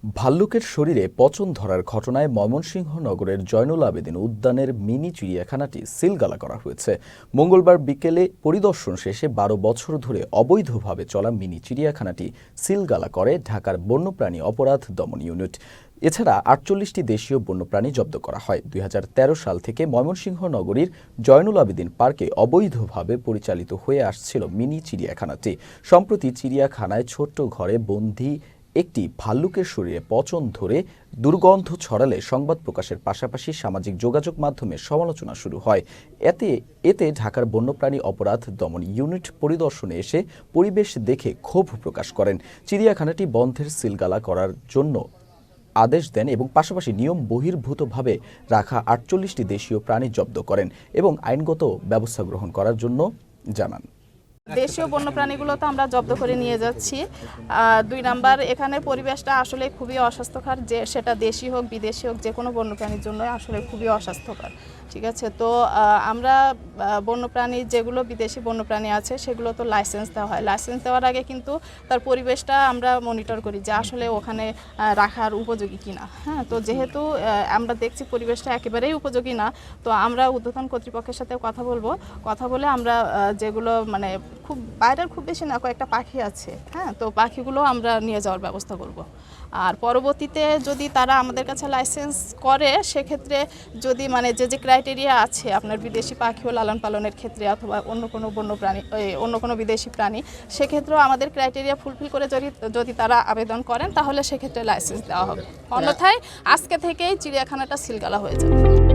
ভাল্লুকের শরীরে পচন ধরার ঘটনায় ময়মনসিংহ নগরের জয়নুল আবেদিন উদ্যানের মিনি চিড়িয়াখানাটি সিলগালা করা হয়েছে। মঙ্গলবার বিকেলে পরিদর্শন শেষে ১২ বছর ধরে অবৈধভাবে চলা মিনি চিড়িয়াখানাটি সিলগালা করে ঢাকার বন্যপ্রাণী অপরাধ দমন ইউনিট। এছাড়া ৪৮টি দেশীয় বন্যপ্রাণী জব্দ করা হয়। ২০১৩ সাল থেকে ময়মনসিংহ নগরীর জয়নুল আবেদিন পার্কে অবৈধভাবে পরিচালিত হয়ে আসছিল মিনি চিড়িয়াখানাটি। সম্প্রতি চিড়িয়াখানায় ছোট্ট ঘরে বন্দী একটি ভাল্লুকের শরীরে পচন ধরে দুর্গন্ধ ছড়ালে সংবাদ প্রকাশের পাশাপাশি সামাজিক যোগাযোগ মাধ্যমে সমালোচনা শুরু হয়। এতে ঢাকার বন্যপ্রাণী অপরাধ দমন ইউনিট পরিদর্শনে এসে পরিবেশ দেখে ক্ষোভ প্রকাশ করেন। চিড়িয়াখানাটি বন্ধের সিলগালা করার জন্য আদেশ দেন এবং পাশাপাশি নিয়ম বহির্ভূতভাবে রাখা ৪৮টি দেশীয় প্রাণী জব্দ করেন এবং আইনগত ব্যবস্থা গ্রহণ করার জন্য জানান। দেশীয় বন্যপ্রাণীগুলো তো আমরা জব্দ করে নিয়ে যাচ্ছি। ২ নাম্বার, এখানে পরিবেশটা আসলে খুবই অস্বাস্থ্যকর, যে সেটা দেশি হোক বিদেশি হোক, যে কোনো বন্যপ্রাণীর জন্য আসলে খুবই অস্বাস্থ্যকর। ঠিক আছে, তো আমরা বন্যপ্রাণী যেগুলো বিদেশি বন্যপ্রাণী আছে সেগুলো তো লাইসেন্স দেওয়া হয়। লাইসেন্স দেওয়ার আগে কিন্তু তার পরিবেশটা আমরা মনিটর করি যে আসলে ওখানে রাখার উপযোগী কিনা। হ্যাঁ, তো যেহেতু আমরা দেখছি পরিবেশটা একেবারেই উপযোগী না, তো আমরা ঊর্ধ্বতন কর্তৃপক্ষের সাথে কথা বলে আমরা যেগুলো মানে খুব বাইরের খুব বেশি না, কয়েকটা পাখি আছে, হ্যাঁ, তো পাখিগুলো আমরা নিয়ে যাওয়ার ব্যবস্থা করব। আর পরবর্তীতে যদি তারা আমাদের কাছে লাইসেন্স করে, সেক্ষেত্রে যদি মানে যে ক্রাইটেরিয়া আছে আপনার বিদেশি পাখি ও লালন পালনের ক্ষেত্রে অথবা অন্য কোনো বন্যপ্রাণী অন্য কোনো বিদেশি প্রাণী, সেক্ষেত্রেও আমাদের ক্রাইটেরিয়া ফুলফিল করে যদি তারা আবেদন করেন, তাহলে সেক্ষেত্রে লাইসেন্স দেওয়া হবে। অন্যথায় আজকে থেকেই চিড়িয়াখানাটা সিলগালা হয়ে যাবে।